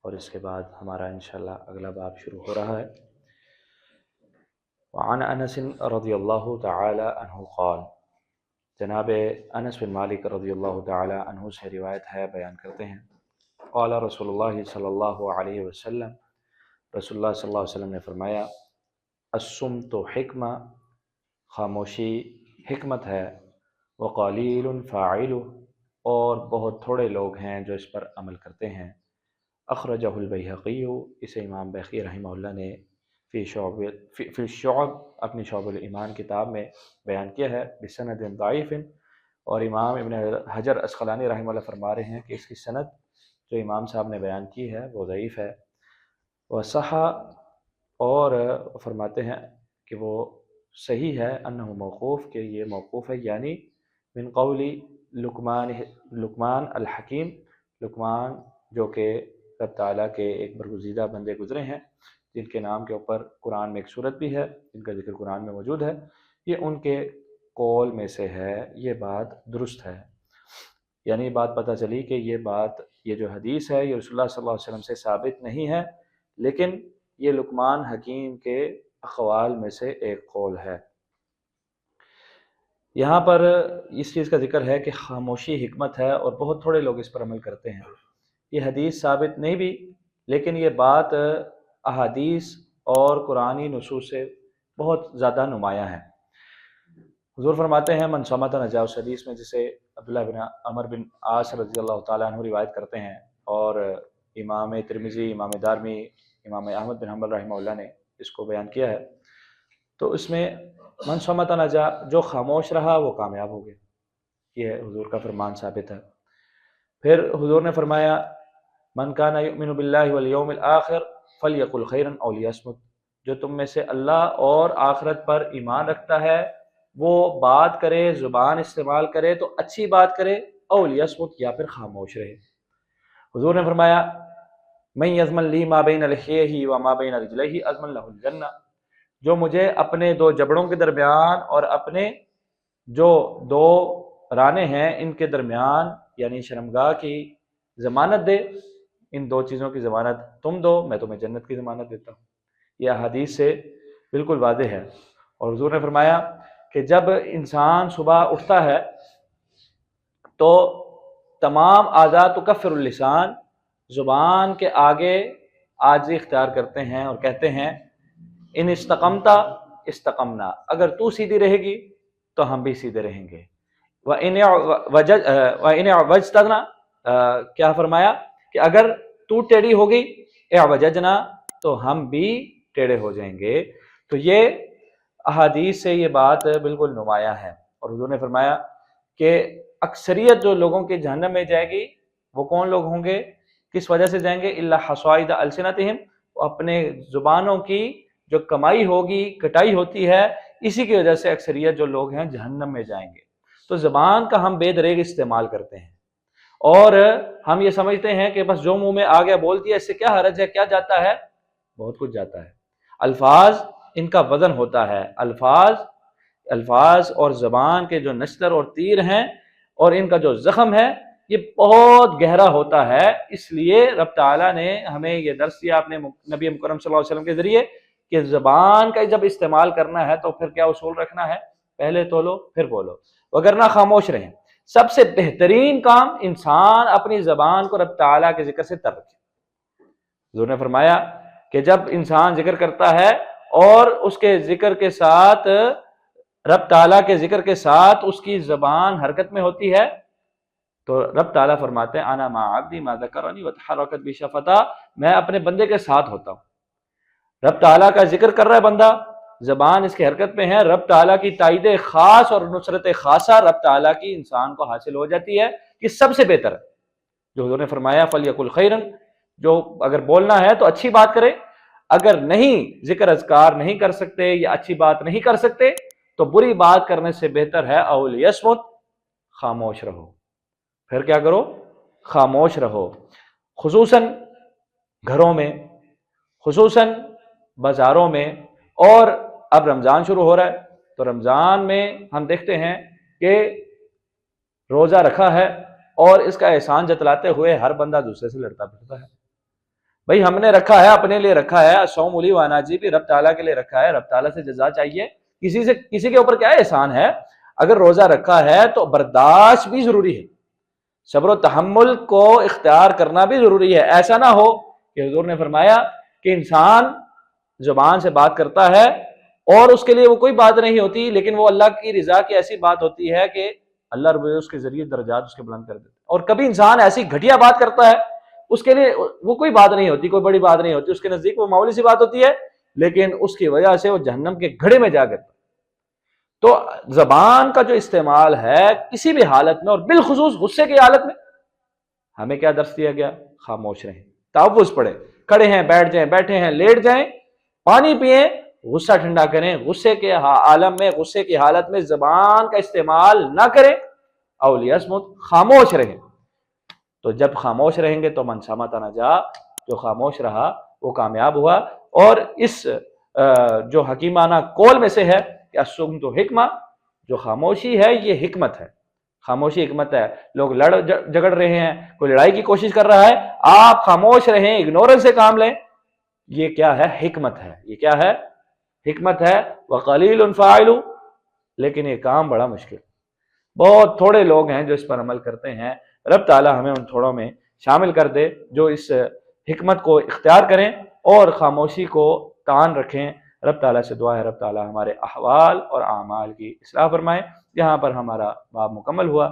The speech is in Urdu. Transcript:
اور اس کے بعد ہمارا انشاءاللہ اگلا باب شروع ہو رہا ہے۔ وعن انس رضی اللہ تعالی عنہ قال، جناب انس بن مالک رضی اللہ تعالی عنہ سے روایت ہے، بیان کرتے ہیں، قال رسول اللہ صلی اللہ علیہ وسلم، رسول اللہ صلی اللہ علیہ وسلم نے فرمایا، الصمت حکمہ، خاموشی حکمت ہے، وقلیل فاعلہ، اور بہت تھوڑے لوگ ہیں جو اس پر عمل کرتے ہیں۔ اخرجہ البیہقی، اسے امام بیہقی رحمہ اللہ نے فی الشعب، اپنی شعب الایمان کتاب میں بیان کیا ہے، بسند ضعیف، اور امام ابن حجر اسقلانی رحمہ اللہ فرما رہے ہیں کہ اس کی سند جو امام صاحب نے بیان کی ہے وہ ضعیف ہے۔ وصح، اور فرماتے ہیں کہ وہ صحیح ہے، انہ موقوف، کہ یہ موقوف ہے، یعنی من قول لقمان الحکیم، لقمان جو کہ رب تعالیٰ کے ایک برگزیدہ بندے گزرے ہیں، جن کے نام کے اوپر قرآن میں ایک صورت بھی ہے، جن کا ذکر قرآن میں موجود ہے، یہ ان کے قول میں سے ہے، یہ بات درست ہے۔ یعنی بات پتہ چلی کہ یہ جو حدیث ہے یہ رسول اللہ صلی اللہ علیہ وسلم سے ثابت نہیں ہے، لیکن یہ لقمان حکیم کے اقوال میں سے ایک قول ہے۔ یہاں پر اس چیز کا ذکر ہے کہ خاموشی حکمت ہے اور بہت تھوڑے لوگ اس پر عمل کرتے ہیں۔ یہ حدیث ثابت نہیں بھی، لیکن یہ بات احادیث اور قرآنی نصوص سے بہت زیادہ نمایاں ہے۔ حضور فرماتے ہیں، من صمت نجا، اس حدیث میں جسے عبداللہ بن عمر بن عاص رضی اللہ تعالیٰ عنہ روایت کرتے ہیں، اور امام ترمذی، امام دارمی، امام احمد بن حنبل رحمہ اللہ نے اس کو بیان کیا ہے، تو اس میں من صمت نجا، جو خاموش رہا وہ کامیاب ہو گیا، یہ حضور کا فرمان ثابت ہے۔ پھر حضور نے فرمایا، من کان یؤمن باللہ والیوم الآخر فلیقل خیرا او لیصمت، جو تم میں سے اللہ اور آخرت پر ایمان رکھتا ہے وہ بات کرے، زبان استعمال کرے تو اچھی بات کرے، او لیصمت، یا پھر خاموش رہے۔ حضور نے فرمایا، من یضمن لی ما بین لحیہ وما بین رجلیہ اضمن لہ الجنہ، جو مجھے اپنے دو جبڑوں کے درمیان اور اپنے جو دو رانے ہیں ان کے درمیان، یعنی شرمگاہ کی ضمانت دے، ان دو چیزوں کی ضمانت تم دو، میں تمہیں جنت کی ضمانت دیتا ہوں۔ یہ حدیث سے بالکل واضح ہے۔ اور حضور نے فرمایا کہ جب انسان صبح اٹھتا ہے تو تمام اعضاء تکفر اللسان، زبان کے آگے عاجزی اختیار کرتے ہیں اور کہتے ہیں، ان استقمتا استقمنا، اگر تو سیدھی رہے گی تو ہم بھی سیدھے رہیں گے، وَإِنِ اعوجتنا، کیا فرمایا کہ اگر تو ٹیڑھی ہوگی، اعوججنا، تو ہم بھی ٹیڑھے ہو جائیں گے۔ تو یہ احادیث سے یہ بات بالکل نمایاں ہے۔ اور حضور نے فرمایا کہ اکثریت جو لوگوں کے جہنم میں جائے گی وہ کون لوگ ہوں گے، کس وجہ سے جائیں گے، الا حصائد السنتہم، اپنے زبانوں کی جو کمائی ہوگی، کٹائی ہوتی ہے، اسی کی وجہ سے اکثریت جو لوگ ہیں جہنم میں جائیں گے۔ تو زبان کا ہم بے دریغ استعمال کرتے ہیں، اور ہم یہ سمجھتے ہیں کہ بس جو منہ میں آ گیا بول دیا، اس سے کیا حرج ہے، کیا جاتا ہے، بہت کچھ جاتا ہے۔ الفاظ، ان کا وزن ہوتا ہے، الفاظ اور زبان کے جو نشتر اور تیر ہیں اور ان کا جو زخم ہے یہ بہت گہرا ہوتا ہے۔ اس لیے رب تعالیٰ نے ہمیں یہ درس دیا اپنے نبی مکرم صلی اللہ علیہ وسلم کے ذریعے کہ زبان کا جب استعمال کرنا ہے تو پھر کیا اصول رکھنا ہے، پہلے تولو پھر بولو، وگرنہ خاموش رہیں۔ سب سے بہترین کام انسان اپنی زبان کو رب تعالیٰ کے ذکر سے تر رکھے۔ حضور نے فرمایا کہ جب انسان ذکر کرتا ہے اور اس کے ذکر کے ساتھ، رب تعالیٰ کے ذکر کے ساتھ اس کی زبان حرکت میں ہوتی ہے تو رب تعالیٰ فرماتے ہیں، انا مع عبدی ما ذکرنی وتحرکت بی شفتہ، میں اپنے بندے کے ساتھ ہوتا ہوں۔ رب تعالیٰ کا ذکر کر رہا ہے بندہ، زبان اس کی حرکت میں ہے، رب تعالیٰ کی تائید خاص اور نصرت خاصہ رب تعالیٰ کی انسان کو حاصل ہو جاتی ہے، کہ سب سے بہتر ہے جو حضور نے فرمایا فلیقل خیرا، جو اگر بولنا ہے تو اچھی بات کرے، اگر نہیں ذکر اذکار نہیں کر سکتے یا اچھی بات نہیں کر سکتے تو بری بات کرنے سے بہتر ہے او لیصمت، خاموش رہو۔ پھر کیا کرو، خاموش رہو، خصوصاً گھروں میں، خصوصاً بازاروں میں۔ اور اب رمضان شروع ہو رہا ہے تو رمضان میں ہم دیکھتے ہیں کہ روزہ رکھا ہے اور اس کا احسان جتلاتے ہوئے ہر بندہ دوسرے سے لڑتا پھرتا ہے۔ بھائی ہم نے رکھا ہے، اپنے لیے رکھا ہے، الصوم لی وانا جی بھی رب تعالیٰ کے لیے رکھا ہے، رب تعالیٰ سے جزا چاہیے. کسی کے اوپر کیا احسان ہے؟ اگر روزہ رکھا ہے تو برداشت بھی ضروری ہے، صبر و تحمل کو اختیار کرنا بھی ضروری ہے. ایسا نہ ہو کہ حضور نے فرمایا کہ انسان زبان سے بات کرتا ہے اور اس کے لیے وہ کوئی بات نہیں ہوتی، لیکن وہ اللہ کی رضا کی ایسی بات ہوتی ہے کہ اللہ رب اس کے ذریعے درجات اس کے بلند کر دیتے. اور کبھی انسان ایسی گھٹیا بات کرتا ہے، اس کے لیے وہ کوئی بات نہیں ہوتی، کوئی بڑی بات نہیں ہوتی، اس کے نزدیک وہ معمولی سی بات ہوتی ہے، لیکن اس کی وجہ سے وہ جہنم کے گھڑے میں جا کرتا. تو زبان کا جو استعمال ہے کسی بھی حالت میں، اور بالخصوص غصے کی حالت میں، ہمیں کیا درس دیا گیا؟ خاموش رہیں، تعوذ پڑھیں، کھڑے ہیں بیٹھ جائیں، بیٹھے ہیں لیٹ جائیں، پانی پئیں، غصہ ٹھنڈا کریں. غصے کے عالم میں، غصے کی حالت میں زبان کا استعمال نہ کریں. اولیاء خاموش رہیں. تو جب خاموش رہیں گے تو من صمت نجا، جو خاموش رہا وہ کامیاب ہوا. اور اس جو حکیمانہ قول میں سے ہے کہ السکوت حکمہ، جو خاموشی ہے یہ حکمت ہے. خاموشی حکمت ہے. لوگ لڑ جگڑ رہے ہیں، کوئی لڑائی کی کوشش کر رہا ہے، آپ خاموش رہیں، اگنورنس سے کام لیں، یہ کیا ہے؟ حکمت ہے. یہ کیا ہے؟ حکمت ہے. وقلیل فاعل، لیکن یہ کام بڑا مشکل، بہت تھوڑے لوگ ہیں جو اس پر عمل کرتے ہیں. رب تعالی ہمیں ان تھوڑوں میں شامل کر دے جو اس حکمت کو اختیار کریں اور خاموشی کو تان رکھیں. رب تعالیٰ سے دعا ہے رب تعالیٰ ہمارے احوال اور اعمال کی اصلاح فرمائے. یہاں پر ہمارا باب مکمل ہوا.